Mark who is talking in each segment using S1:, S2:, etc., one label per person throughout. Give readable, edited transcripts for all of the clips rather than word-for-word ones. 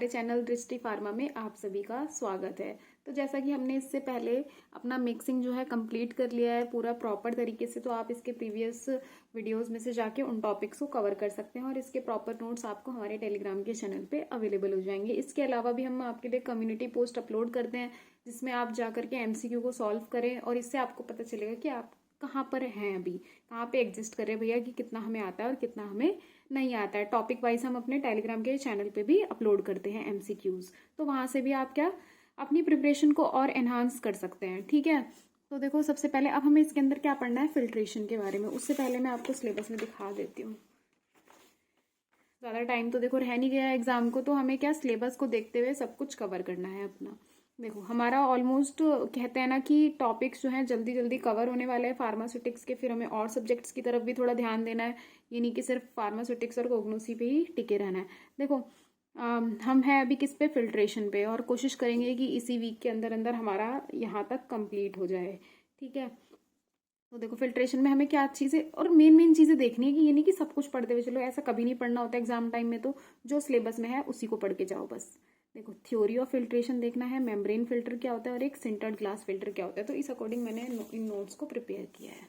S1: हमारे चैनल दृष्टि फार्मा में आप सभी का स्वागत है। तो जैसा कि हमने इससे पहले अपना मिक्सिंग जो है कंप्लीट कर लिया है पूरा प्रॉपर तरीके से, तो आप इसके प्रीवियस वीडियोस में से जाके उन टॉपिक्स को कवर कर सकते हैं और इसके प्रॉपर नोट्स आपको हमारे टेलीग्राम के चैनल पे अवेलेबल हो जाएंगे। इसके अलावा भी हम आपके लिए कम्युनिटी पोस्ट अपलोड करते हैं जिसमें आप जा करके MCQ को सॉल्व करें और इससे आपको पता चलेगा कि आप कहाँ पर हैं, अभी कहाँ पे एग्जिस्ट कर रहे हैं भैया, कि कितना हमें आता है और कितना हमें नहीं आता है। टॉपिक वाइज हम अपने टेलीग्राम के चैनल पे भी अपलोड करते हैं MCQs, तो वहां से भी आप क्या अपनी प्रिपरेशन को और एनहांस कर सकते हैं। ठीक है, तो देखो सबसे पहले अब हमें इसके अंदर क्या पढ़ना है फिल्ट्रेशन के बारे में। उससे पहले मैं आपको सिलेबस में दिखा देती हूँ, ज़्यादा टाइम तो देखो रह नहीं गया एग्जाम को, तो हमें क्या सिलेबस को देखते हुए सब कुछ कवर करना है अपना। देखो हमारा ऑलमोस्ट कहते हैं ना कि टॉपिक्स जो हैं जल्दी जल्दी कवर होने वाले हैं फार्मास्यूटिक्स के, फिर हमें और सब्जेक्ट्स की तरफ भी थोड़ा ध्यान देना है, ये नहीं कि सिर्फ फार्मास्यूटिक्स और कोग्नोसी पे ही टिके रहना है। देखो हम हैं अभी किस पे, फिल्ट्रेशन पे, और कोशिश करेंगे कि इसी वीक के अंदर अंदर हमारा यहाँ तक कंप्लीट हो जाए। ठीक है, तो देखो फिल्ट्रेशन में हमें क्या चीज़ें और मेन मेन चीज़ें देखनी है, कि ये नहीं कि सब कुछ पढ़ते हुए चलो, ऐसा कभी नहीं पढ़ना होता एग्जाम टाइम में। तो जो सिलेबस में है उसी को पढ़ के जाओ बस। देखो थ्योरी ऑफ फिल्ट्रेशन देखना है, मेम्ब्रेन फिल्टर क्या होता है और एक सिंटर्ड ग्लास फिल्टर क्या होता है, तो इस अकॉर्डिंग मैंने इन नोट्स को प्रिपेयर किया है।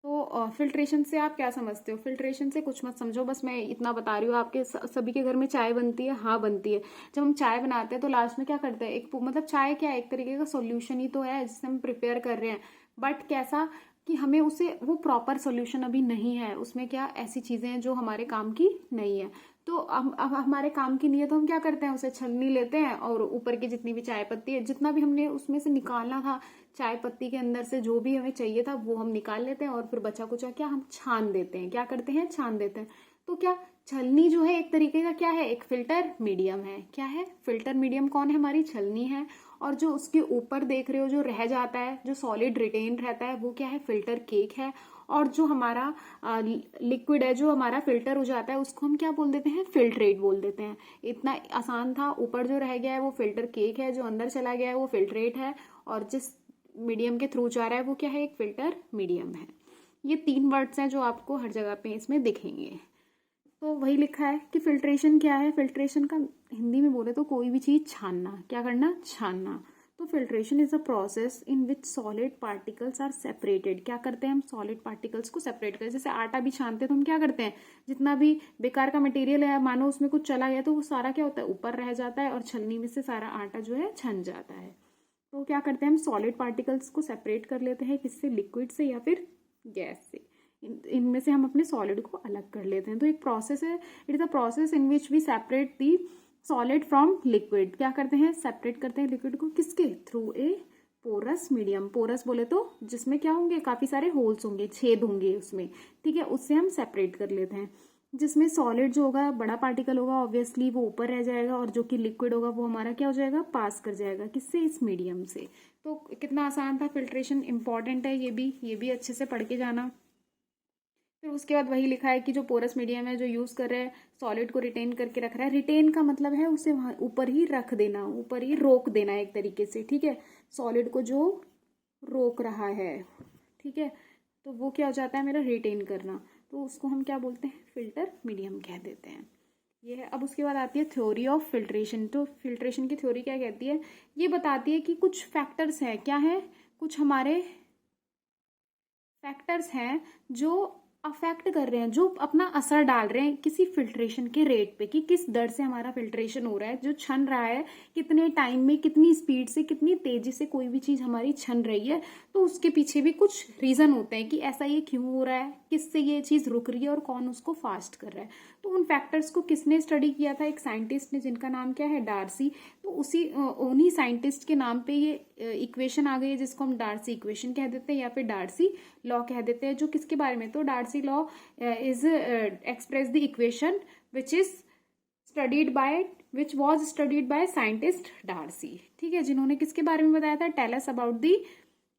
S1: तो फिल्ट्रेशन से आप क्या समझते हो? फिल्ट्रेशन से कुछ मत समझो, बस मैं इतना बता रही हूँ। आपके सभी के घर में चाय बनती है, हाँ बनती है। जब हम चाय बनाते हैं तो लास्ट में क्या करते हैं, एक मतलब चाय क्या है, एक तरीके का सॉल्यूशन ही तो है जिसे हम प्रिपेयर कर रहे हैं, बट कैसा कि हमें उसे वो प्रॉपर सॉल्यूशन अभी नहीं है, उसमें क्या ऐसी चीजें हैं जो हमारे काम की नहीं है। तो अब हमारे काम की नहीं है तो हम क्या करते हैं, उसे छलनी लेते हैं और ऊपर की जितनी भी चाय पत्ती है, जितना भी हमने उसमें से निकालना था चाय पत्ती के अंदर से, जो भी हमें चाहिए था वो हम निकाल लेते हैं और फिर बचा कुचा क्या हम छान देते हैं। क्या करते हैं, छान देते हैं। तो क्या छलनी जो है एक तरीके का क्या है, एक फिल्टर मीडियम है। क्या है, फिल्टर मीडियम कौन है, हमारी छलनी है। और जो उसके ऊपर देख रहे हो जो रह जाता है, जो सॉलिड रिटेन रहता है, वो क्या है, फिल्टर केक है। और जो हमारा लिक्विड है, जो हमारा फिल्टर हो जाता है, उसको हम क्या बोल देते हैं, फिल्ट्रेट बोल देते हैं। इतना आसान था। ऊपर जो रह गया है वो फिल्टर केक है, जो अंदर चला गया है वो फिल्ट्रेट है, और जिस मीडियम के थ्रू जा रहा है वो क्या है, एक फिल्टर मीडियम है। ये 3 वर्ड्स हैं जो आपको हर जगह पे इसमें दिखेंगे। तो वही लिखा है कि फिल्ट्रेशन क्या है। फिल्ट्रेशन का हिंदी में बोले तो कोई भी चीज छानना, क्या करना, छानना। तो filtration is a process in which solid particles are separated. क्या करते हैं हम, सॉलिड पार्टिकल्स को सेपरेट करते हैं। जैसे आटा भी छानते हैं तो हम क्या करते हैं, जितना भी बेकार का मटेरियल है, मानो उसमें कुछ चला गया तो वो सारा क्या होता है, ऊपर रह जाता है और छलनी में से सारा आटा जो है छन जाता है। तो क्या करते हैं हम, सॉलिड पार्टिकल्स को सेपरेट कर लेते हैं, किससे, लिक्विड से या फिर गैस से। इनमें से हम अपने सॉलिड को अलग कर लेते हैं। तो एक प्रोसेस है, it is a process in which we separate the solid from liquid. क्या करते हैं, सेपरेट करते हैं लिक्विड को, किसके थ्रू, ए पोरस मीडियम। पोरस बोले तो जिसमें क्या होंगे, काफी सारे होल्स होंगे, छेद होंगे उसमें। ठीक है, उससे हम सेपरेट कर लेते हैं। जिसमें सॉलिड जो होगा, बड़ा पार्टिकल होगा, ऑब्वियसली वो ऊपर रह जाएगा, और जो कि लिक्विड होगा वो हमारा क्या हो जाएगा, पास कर जाएगा, किससे, इस मीडियम से। तो कितना आसान था फिल्ट्रेशन, इंपॉर्टेंट है ये भी अच्छे से पढ़ के जाना। फिर उसके बाद वही लिखा है कि जो पोरस मीडियम है, जो यूज कर रहे हैं, सॉलिड को रिटेन करके रख रहा है। रिटेन का मतलब है उसे वहां ऊपर ही रख देना, ऊपर ही रोक देना एक तरीके से। ठीक है, सॉलिड को जो रोक रहा है, ठीक है, तो वो क्या हो जाता है, मेरा रिटेन करना। तो उसको हम क्या बोलते हैं, फिल्टर मीडियम कह देते हैं। ये है। अब उसके बाद आती है थ्योरी ऑफ फिल्ट्रेशन। तो फिल्ट्रेशन की थ्योरी क्या कहती है, ये बताती है कि कुछ फैक्टर्स हैं, क्या है, कुछ हमारे फैक्टर्स हैं जो अफेक्ट कर रहे हैं, जो अपना असर डाल रहे हैं किसी फिल्ट्रेशन के रेट पे, कि किस दर से हमारा फिल्ट्रेशन हो रहा है, जो छन रहा है, कितने टाइम में, कितनी स्पीड से, कितनी तेजी से कोई भी चीज हमारी छन रही है। तो उसके पीछे भी कुछ रीजन होते हैं कि ऐसा ये क्यों हो रहा है, किससे ये चीज रुक रही है और कौन उसको फास्ट कर रहा है। तो उन फैक्टर्स को किसने स्टडी किया था, एक साइंटिस्ट ने, जिनका नाम क्या है, डार्सी। तो उन्हीं साइंटिस्ट के नाम पे ये इक्वेशन आ गई है, जिसको हम डार्सी इक्वेशन कह देते हैं या फिर डार्सी लॉ कह देते हैं। जो किसके बारे में, तो Darcy law is express the equation which is studied by which was studied by scientist Darcy. ठीक है, जिन्होंने किसके बारे में बताया था, tell us about the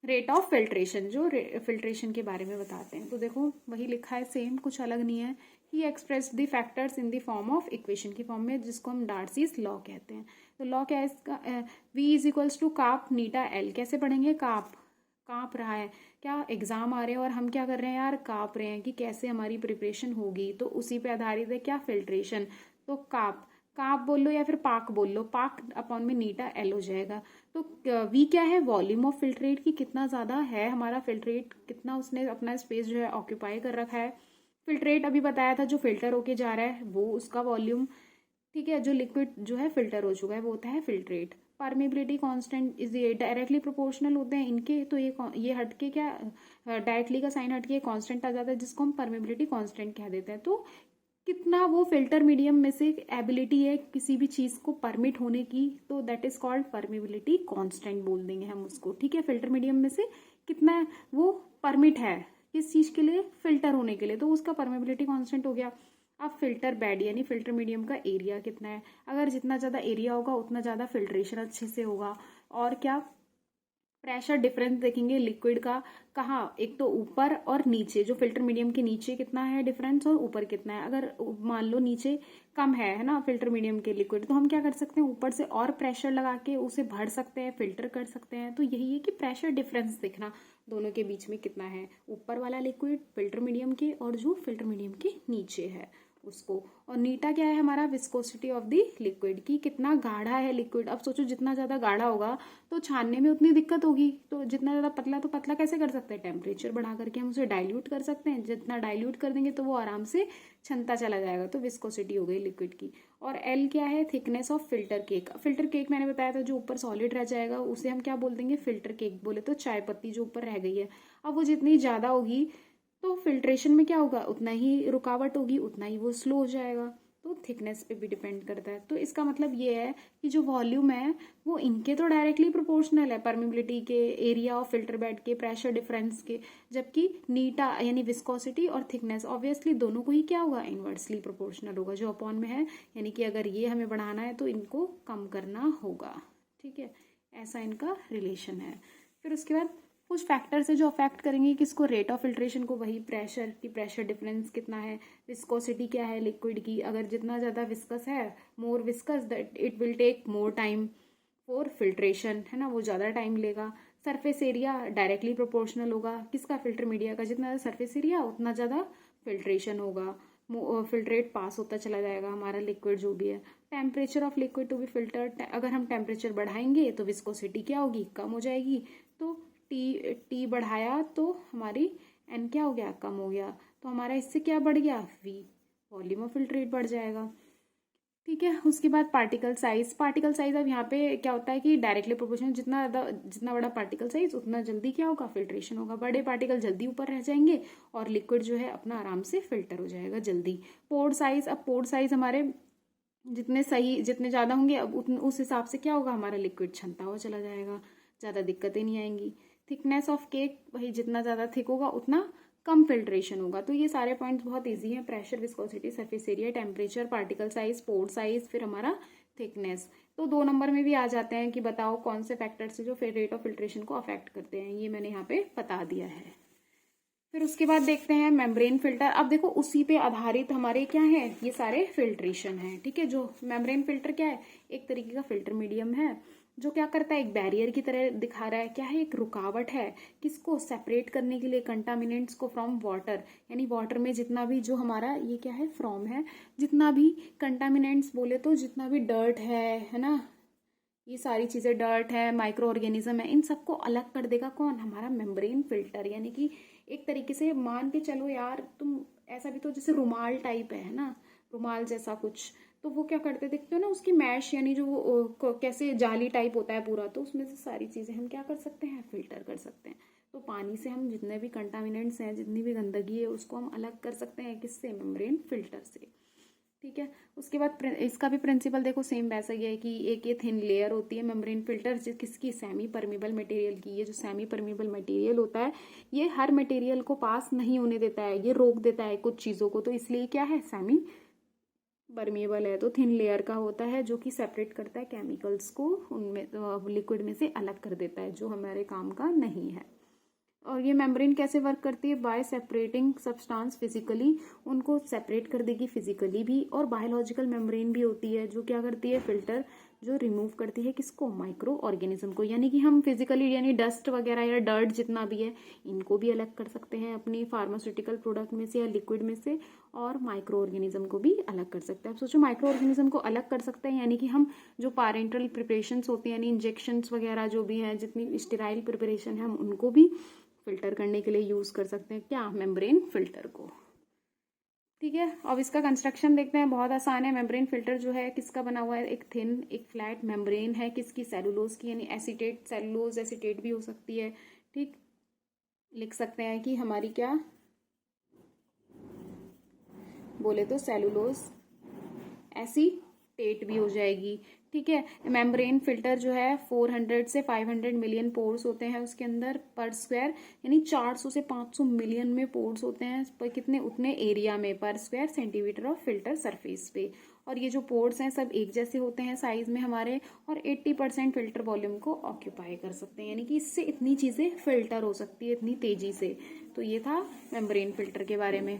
S1: rate of filtration, जो फिल्ट्रेशन के बारे में बताते हैं। तो देखो वही लिखा है, सेम, कुछ अलग नहीं है। He express the factors in the form of equation की फॉर्म में, जिसको हम डार्सीज लॉ कहते हैं। तो लॉ क्या है इसका, V इज इक्वल्स टू काप नीटा एल। कैसे पढ़ेंगे, काप, कांप रहा है, क्या एग्जाम आ रहे हैं और हम क्या कर रहे हैं यार, कांप रहे हैं कि कैसे हमारी प्रिपरेशन होगी, तो उसी पे आधारित है क्या, फिल्ट्रेशन। तो काप, काप बोल लो या फिर पाक बोल लो, पाक अपॉन में नीटा एल हो जाएगा। तो वी क्या है, वॉल्यूम ऑफ फिल्ट्रेट की कितना ज़्यादा है हमारा फिल्ट्रेट, कितना उसने अपना स्पेस जो है ऑक्यूपाई कर रखा है। फिल्ट्रेट अभी बताया था जो फिल्टर होके जा रहा है वो उसका वॉल्यूम, ठीक है। जो लिक्विड जो है फिल्टर हो चुका है वो होता है फिल्ट्रेट। परमेबिलिटी कांस्टेंट इज ये डायरेक्टली प्रोपोर्शनल होते हैं इनके, तो ये हटके क्या, डायरेक्टली का साइन हटके कांस्टेंट आ जाता है जिसको हम परमेबिलिटी कांस्टेंट कह देते हैं। तो कितना वो फिल्टर मीडियम में से एबिलिटी है किसी भी चीज को परमिट होने की, तो that is called permeability constant बोल देंगे हम उसको, ठीक है। फिल्टर मीडियम में से कितना वो परमिट है किस चीज के लिए, फिल्टर होने के लिए, तो उसका परमेबिलिटी कांस्टेंट हो गया। अब फिल्टर बेड यानी फिल्टर मीडियम का एरिया कितना है, अगर जितना ज़्यादा एरिया होगा उतना ज़्यादा फिल्ट्रेशन अच्छे से होगा। और क्या, प्रेशर डिफरेंस देखेंगे लिक्विड का, कहाँ, एक तो ऊपर और नीचे, जो फिल्टर मीडियम के नीचे कितना है डिफरेंस और ऊपर कितना है। अगर मान लो नीचे कम है ना फिल्टर मीडियम के लिक्विड, तो हम क्या कर सकते हैं, ऊपर से और प्रेशर लगा के उसे भर सकते हैं, फिल्टर कर सकते हैं। तो यही है कि प्रेशर डिफरेंस देखना दोनों के बीच में कितना है, ऊपर वाला लिक्विड फिल्टर मीडियम के और जो फिल्टर मीडियम के नीचे है उसको। और नीटा क्या है हमारा, विस्कोसिटी ऑफ द लिक्विड की कितना गाढ़ा है लिक्विड। अब सोचो जितना ज़्यादा गाढ़ा होगा तो छानने में उतनी दिक्कत होगी, तो जितना ज़्यादा पतला, तो पतला कैसे कर सकते हैं, टेम्परेचर बढ़ा करके हम उसे डाइल्यूट कर सकते हैं। जितना डाइल्यूट कर देंगे तो वो आराम से छनता चला जाएगा, तो विस्कोसिटी हो गई लिक्विड की। और एल क्या है, thickness of filter cake. Filter cake मैंने बताया था जो ऊपर सॉलिड रह जाएगा उसे हम क्या बोल देंगे, फिल्टर केक बोले तो चाय पत्ती जो ऊपर रह गई है। अब वो जितनी ज़्यादा होगी तो फिल्ट्रेशन में क्या होगा, उतना ही रुकावट होगी, उतना ही वो स्लो हो जाएगा। तो थिकनेस पे भी डिपेंड करता है। तो इसका मतलब ये है कि जो वॉल्यूम है वो इनके तो डायरेक्टली प्रोपोर्शनल है, परमेबिलिटी के, एरिया ऑफ फिल्टर बेड के, प्रेशर डिफरेंस के, जबकि नीटा यानी विस्कोसिटी और थिकनेस ऑब्वियसली दोनों को ही क्या होगा, इनवर्सली प्रोपोर्शनल होगा जो अपॉन में है। यानी कि अगर ये हमें बढ़ाना है तो इनको कम करना होगा, ठीक है। ऐसा इनका रिलेशन है। फिर उसके बाद कुछ फैक्टर्स है जो अफेक्ट करेंगे किसको, रेट ऑफ फिल्ट्रेशन को, वही प्रेशर की, प्रेशर डिफरेंस कितना है, विस्कोसिटी क्या है लिक्विड की, अगर जितना ज़्यादा विस्कस है, more viscous that it will take more time for filtration, है ना, वो ज़्यादा टाइम लेगा। सरफेस एरिया डायरेक्टली प्रोपोर्शनल होगा किसका, फिल्टर मीडिया का, जितना ज़्यादा सरफेस एरिया उतना ज़्यादा फिल्ट्रेशन होगा, फिल्ट्रेट पास होता चला जाएगा हमारा लिक्विड जो भी है। Temperature of liquid to be filtered, अगर हम टेम्परेचर बढ़ाएंगे तो विस्कोसिटी क्या होगी, कम हो जाएगी। तो टी बढ़ाया तो हमारी एन क्या हो गया, कम हो गया, तो हमारा इससे क्या बढ़ गया, वी, वॉल्यूम ऑफ फिल्ट्रेट बढ़ जाएगा, ठीक है। उसके बाद पार्टिकल साइज। पार्टिकल साइज अब यहाँ पे क्या होता है कि डायरेक्टली प्रोपोर्शनल, जितना बड़ा पार्टिकल साइज उतना जल्दी क्या होगा, फिल्ट्रेशन होगा। बड़े पार्टिकल जल्दी ऊपर रह जाएंगे और लिक्विड जो है अपना आराम से फिल्टर हो जाएगा जल्दी। पोर साइज, अब पोर साइज हमारे जितने ज़्यादा होंगे अब उस हिसाब से क्या होगा, हमारा लिक्विड छनता हुआ चला जाएगा, ज़्यादा दिक्कतें नहीं आएंगी। थिकनेस ऑफ केक, वही जितना ज़्यादा थिक होगा उतना कम फिल्ट्रेशन होगा। तो ये सारे पॉइंट्स बहुत इजी हैं, pressure, viscosity, surface area, temperature, particle size, pore size, फिर हमारा थिकनेस। तो 2 नंबर में भी आ जाते हैं कि बताओ कौन से फैक्टर्स है जो फिर रेट ऑफ फिल्ट्रेशन को अफेक्ट करते हैं, ये मैंने यहाँ पे बता दिया है। फिर उसके बाद देखते हैं मेम्ब्रेन फिल्टर। अब देखो उसी पे आधारित हमारे क्या है, ये सारे फिल्ट्रेशन है, ठीक है। जो मेम्ब्रेन फिल्टर क्या है, एक तरीके का फिल्टर मीडियम है जो क्या करता है, एक बैरियर की तरह दिखा रहा है, क्या है, एक रुकावट है, किसको सेपरेट करने के लिए, कंटामिनेंट्स को फ्रॉम वाटर, यानी वाटर में जितना भी जो हमारा ये क्या है, फ्रॉम है, जितना भी कंटामिनेंट्स बोले तो जितना भी डर्ट है ना, ये सारी चीज़ें, डर्ट है, माइक्रो ऑर्गेनिज्म है, इन सबको अलग कर देगा कौन, हमारा मेम्ब्रेन फिल्टर। यानी कि एक तरीके से मान के चलो यार, तुम ऐसा भी तो जैसे रुमाल टाइप है ना, रुमाल जैसा कुछ, तो वो क्या करते देखते हो ना, उसकी मैश यानी जो कैसे जाली टाइप होता है पूरा, तो उसमें से सारी चीज़ें हम क्या कर सकते हैं, फिल्टर कर सकते हैं। तो पानी से हम जितने भी कंटामिनेंट्स हैं, जितनी भी गंदगी है, उसको हम अलग कर सकते हैं, किससे, मेम्ब्रेन फिल्टर से, ठीक है। उसके बाद इसका भी प्रिंसिपल देखो सेम वैसा ही है कि एक ये थिन लेयर होती है मेम्ब्रेन फिल्टर, किसकी, सेमी परमेबल मटेरियल की। ये जो सेमी परमेबल मटेरियल होता है ये हर मटेरियल को पास नहीं होने देता है, ये रोक देता है कुछ चीज़ों को, तो इसलिए क्या है, सेमी परमेबल है। तो थिन लेयर का होता है जो कि सेपरेट करता है केमिकल्स को, उनमें लिक्विड में से अलग कर देता है, जो हमारे काम का नहीं है। और ये मेम्ब्रेन कैसे वर्क करती है, बाय सेपरेटिंग सब्सटेंस फिजिकली, उनको सेपरेट कर देगी फिजिकली भी, और बायोलॉजिकल मेम्ब्रेन भी होती है जो क्या करती है, फिल्टर जो रिमूव करती है किसको, माइक्रो ऑर्गेनिज्म को। यानी कि हम फिजिकली यानी डस्ट वगैरह या डर्ट जितना भी है इनको भी अलग कर सकते हैं अपनी फार्मास्यूटिकल प्रोडक्ट में से या लिक्विड में से, और माइक्रो ऑर्गेनिज्म को भी अलग कर सकते हैं। अब सोचो माइक्रो ऑर्गेनिज्म को अलग कर सकते हैं यानी कि हम जो पारेंटल प्रिपरेशंस होती हैं यानी इंजेक्शंस वगैरह जो भी हैं, जितनी स्टेराइल प्रिपरेशन है, हम उनको भी फिल्टर करने के लिए यूज़ कर सकते हैं, क्या, मेम्ब्रेन फिल्टर को। ठीक है, अब इसका कंस्ट्रक्शन देखते हैं, बहुत आसान है। मेम्ब्रेन फिल्टर जो है किसका बना हुआ है, एक थिन एक फ्लैट मेम्ब्रेन है, किसकी, सेलुलोज की, यानी एसीटेट, सेलुलोज एसीटेट भी हो सकती है। ठीक, लिख सकते हैं कि हमारी क्या बोले तो सेलुलोज एसीटेट भी हो जाएगी। ठीक है, मेम्ब्रेन फिल्टर जो है 400 से 500 मिलियन पोर्स होते हैं उसके अंदर पर स्क्वायर, यानी 400 से 500 मिलियन में पोर्स होते हैं पर कितने, उतने एरिया में पर square centimetre of filter surface पे। और ये जो पोर्स हैं सब एक जैसे होते हैं साइज में हमारे, और 80% फिल्टर वॉल्यूम को ऑक्यूपाई कर सकते हैं, यानी कि इससे इतनी चीज़ें फिल्टर हो सकती है इतनी तेजी से। तो ये था मेम्ब्रेन फिल्टर के बारे में।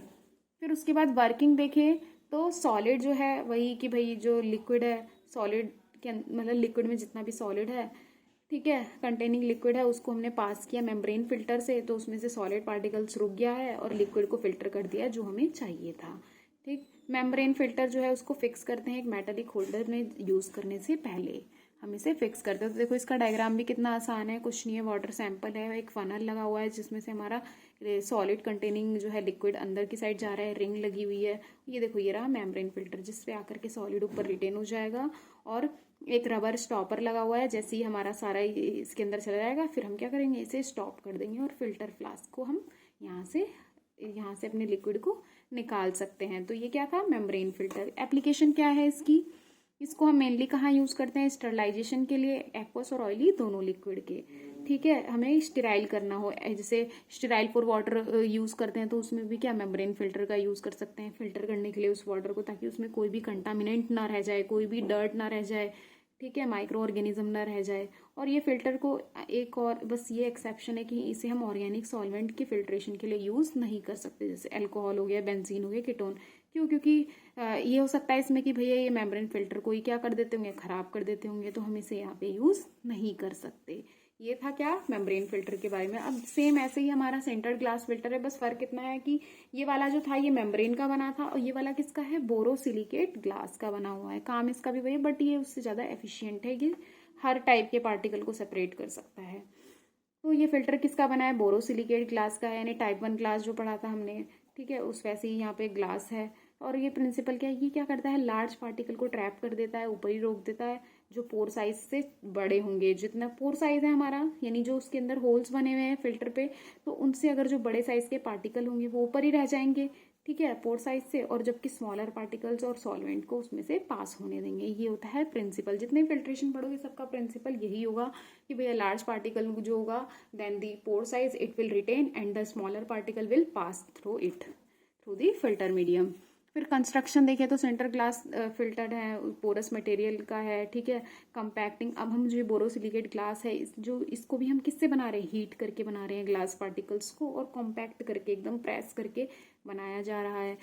S1: फिर उसके बाद वर्किंग देखें तो सॉलिड जो है वही कि भाई जो लिक्विड है, सॉलिड के मतलब लिक्विड में जितना भी सॉलिड है, ठीक है, कंटेनिंग लिक्विड है, उसको हमने पास किया मेम्ब्रेन फिल्टर से, तो उसमें से सॉलिड पार्टिकल्स रुक गया है और लिक्विड को फिल्टर कर दिया जो हमें चाहिए था। ठीक, मेम्ब्रेन फिल्टर जो है उसको फिक्स करते हैं एक मेटालिक होल्डर में यूज़ करने से पहले हम इसे फिक्स करते हैं। तो देखो इसका डायग्राम भी कितना आसान है, कुछ नहीं है, वाटर सैंपल है, एक फनल लगा हुआ है जिसमें से हमारा सॉलिड कंटेनिंग जो है लिक्विड अंदर की साइड जा रहा है, रिंग लगी हुई है, ये देखो ये रहा मेम्ब्रेन फिल्टर जिस पे आकर के सॉलिड ऊपर रिटेन हो जाएगा, और एक रबर स्टॉपर लगा हुआ है, जैसे ही हमारा सारा इसके अंदर चला जाएगा फिर हम क्या करेंगे, इसे स्टॉप कर देंगे और फिल्टर फ्लास्क को हम यहाँ से अपने लिक्विड को निकाल सकते हैं। तो ये क्या था, मेम्ब्रेन फिल्टर। एप्लीकेशन क्या है इसकी, इसको हम मेनली कहाँ यूज़ करते हैं, स्टरलाइजेशन के लिए, एक्वस और ऑयली दोनों लिक्विड के। ठीक है, हमें स्टेराइल करना हो, जैसे स्टेराइल फॉर वाटर यूज़ करते हैं तो उसमें भी क्या मेम्ब्रेन फिल्टर का यूज़ कर सकते हैं, फिल्टर करने के लिए उस वाटर को, ताकि उसमें कोई भी कंटामिनेंट ना रह जाए, कोई भी डर्ट ना रह जाए, ठीक है, माइक्रो ऑर्गेनिज्म ना रह जाए। और ये फिल्टर को एक और बस ये एक्सेप्शन है कि इसे हम ऑर्गेनिक सॉल्वेंट की फिल्ट्रेशन के लिए यूज़ नहीं कर सकते, जैसे अल्कोहल हो गया, बेंजीन हो गया, कीटोन। क्यों, क्योंकि ये हो सकता है इसमें कि भैया ये मेम्ब्रेन फिल्टर को ही क्या कर देते होंगे, खराब कर देते होंगे, तो हम इसे यहाँ पे यूज़ नहीं कर सकते। ये था क्या, मेम्ब्रेन फिल्टर के बारे में। अब सेम ऐसे ही हमारा सेंटर्ड ग्लास फिल्टर है, बस फर्क इतना है कि ये वाला जो था ये मेम्ब्रेन का बना था और ये वाला किसका है, बोरोसिलिकेट ग्लास का बना हुआ है। काम इसका भी वही, बट ये उससे ज़्यादा एफिशिएंट है कि हर टाइप के पार्टिकल को सेपरेट कर सकता है। तो ये फिल्टर किसका बना है, बोरोसिलिकेट ग्लास का है, यानी टाइप 1 ग्लास जो पढ़ा था हमने, ठीक है, उस वैसे ही यहाँ पे ग्लास है। और ये प्रिंसिपल क्या है, ये क्या करता है, लार्ज पार्टिकल को ट्रैप कर देता है, ऊपर ही रोक देता है, जो पोर साइज से बड़े होंगे, जितना पोर साइज है हमारा, यानी जो उसके अंदर होल्स बने हुए हैं फिल्टर पे, तो उनसे अगर जो बड़े साइज के पार्टिकल होंगे वो ऊपर ही रह जाएंगे, ठीक है, पोर साइज से, और जबकि स्मॉलर पार्टिकल्स और सॉल्वेंट को उसमें से पास होने देंगे। ये होता है प्रिंसिपल, जितने फिल्ट्रेशन पढ़ोगे सबका प्रिंसिपल यही होगा कि भैया लार्ज पार्टिकल जो होगा then the pore size it will retain and the smaller particle will pass through it through the filter medium. फिर कंस्ट्रक्शन देखें तो सेंटर ग्लास फिल्टर है, पोरस मटेरियल का है, ठीक है, कंपैक्टिंग। अब हम जो बोरोसिलिकेट ग्लास है जो इसको भी हम किससे बना रहे हैं, हीट करके बना रहे हैं ग्लास पार्टिकल्स को, और कॉम्पैक्ट करके एकदम प्रेस करके बनाया जा रहा है।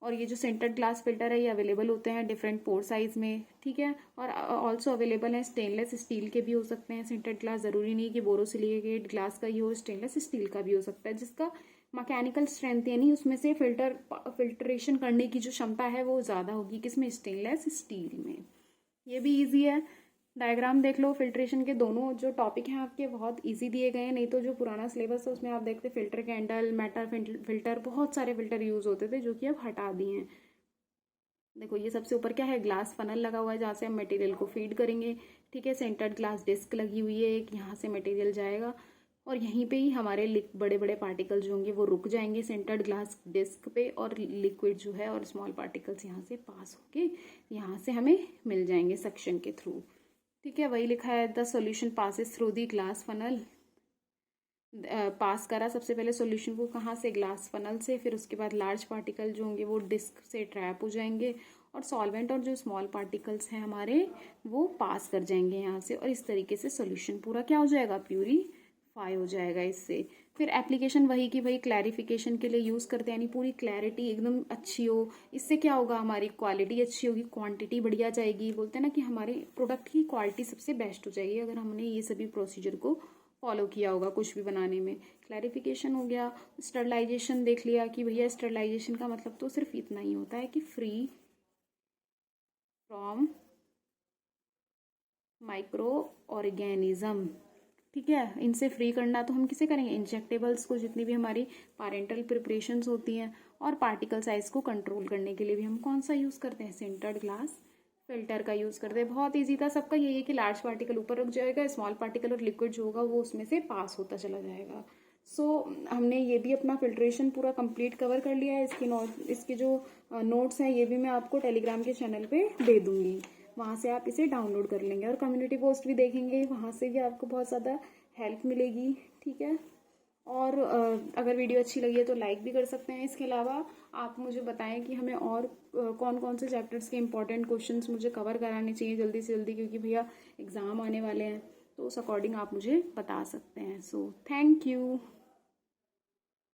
S1: और ये जो सेंटर्ड ग्लास फिल्टर है ये अवेलेबल होते हैं डिफरेंट पोर साइज में, ठीक है, और ऑल्सो अवेलेबल है स्टेनलेस स्टील के भी हो सकते हैं सेंटर्ड ग्लास, ज़रूरी नहीं कि बोरोसिलिकेट ग्लास का ही हो, स्टेनलेस स्टील का भी हो सकता है, जिसका मैकेनिकल स्ट्रेंथ यानी उसमें से फिल्ट्रेशन करने की जो क्षमता है वो ज़्यादा होगी, किसमें, स्टेनलेस स्टील में। ये भी ईजी है, डायग्राम देख लो, फिल्ट्रेशन के दोनों जो टॉपिक हैं आपके बहुत इजी दिए गए हैं, नहीं तो जो पुराना सिलेबस है उसमें आप देखते फिल्टर कैंडल, मेटल फिल्टर, बहुत सारे फिल्टर यूज़ होते थे जो कि अब हटा दिए हैं। देखो ये सबसे ऊपर क्या है, ग्लास फनल लगा हुआ है जहाँ से हम मटेरियल को फीड करेंगे, ठीक है, सेंटर्ड ग्लास डिस्क लगी हुई है एक, यहाँ से मटेरियल जाएगा और यहीं पे ही हमारे बड़े बड़े पार्टिकल जो होंगे वो रुक जाएंगे सेंटर्ड ग्लास डिस्क पे, और लिक्विड जो है और स्मॉल पार्टिकल्स यहाँ से पास होके यहाँ से हमें मिल जाएंगे सक्शन के थ्रू, ठीक है। वही लिखा है the solution passes through the glass funnel, pass करा सबसे पहले सॉल्यूशन को, कहाँ से, ग्लास फनल से, फिर उसके बाद लार्ज पार्टिकल जो होंगे वो डिस्क से ट्रैप हो जाएंगे और सॉल्वेंट और जो स्मॉल पार्टिकल्स हैं हमारे वो पास कर जाएंगे यहाँ से, और इस तरीके से सॉल्यूशन पूरा क्या हो जाएगा, प्यूरी हो जाएगा इससे। फिर एप्लीकेशन वही की वही क्लैरिफिकेशन के लिए यूज़ करते हैं, यानी पूरी क्लैरिटी एकदम अच्छी हो। इससे क्या होगा, हमारी क्वालिटी अच्छी होगी, क्वांटिटी बढ़िया जाएगी। बोलते हैं ना कि हमारे प्रोडक्ट की क्वालिटी सबसे बेस्ट हो जाएगी अगर हमने ये सभी प्रोसीजर को फॉलो किया होगा कुछ भी बनाने में। क्लैरिफिकेशन हो गया। स्टरलाइजेशन देख लिया कि भैया स्टरलाइजेशन का मतलब तो सिर्फ इतना ही होता है कि फ्री फ्रॉम माइक्रो ऑर्गेनिज्म। ठीक है, इनसे फ्री करना तो हम किसे करेंगे, इंजेक्टेबल्स को, जितनी भी हमारी पैरेंटल प्रिपरेशंस होती हैं। और पार्टिकल साइज को कंट्रोल करने के लिए भी हम कौन सा यूज़ करते हैं, सिंटर्ड ग्लास फिल्टर का यूज़ करते हैं। बहुत ईजी था, सबका यही है कि लार्ज पार्टिकल ऊपर रुक जाएगा, स्मॉल पार्टिकल और लिक्विड जो होगा वो उसमें से पास होता चला जाएगा। हमने ये भी अपना फिल्ट्रेशन पूरा कंप्लीट कवर कर लिया है। इसके जो नोट्स हैं ये भी मैं आपको टेलीग्राम के चैनल पे दे दूंगी, वहाँ से आप इसे डाउनलोड कर लेंगे। और कम्युनिटी पोस्ट भी देखेंगे, वहाँ से भी आपको बहुत ज़्यादा हेल्प मिलेगी। ठीक है, और अगर वीडियो अच्छी लगी है तो लाइक भी कर सकते हैं। इसके अलावा आप मुझे बताएं कि हमें और कौन कौन से चैप्टर्स के इंपॉर्टेंट क्वेश्चंस मुझे कवर कराने चाहिए जल्दी से जल्दी, क्योंकि भैया एग्ज़ाम आने वाले हैं, तो उस अकॉर्डिंग आप मुझे बता सकते हैं। So thank you.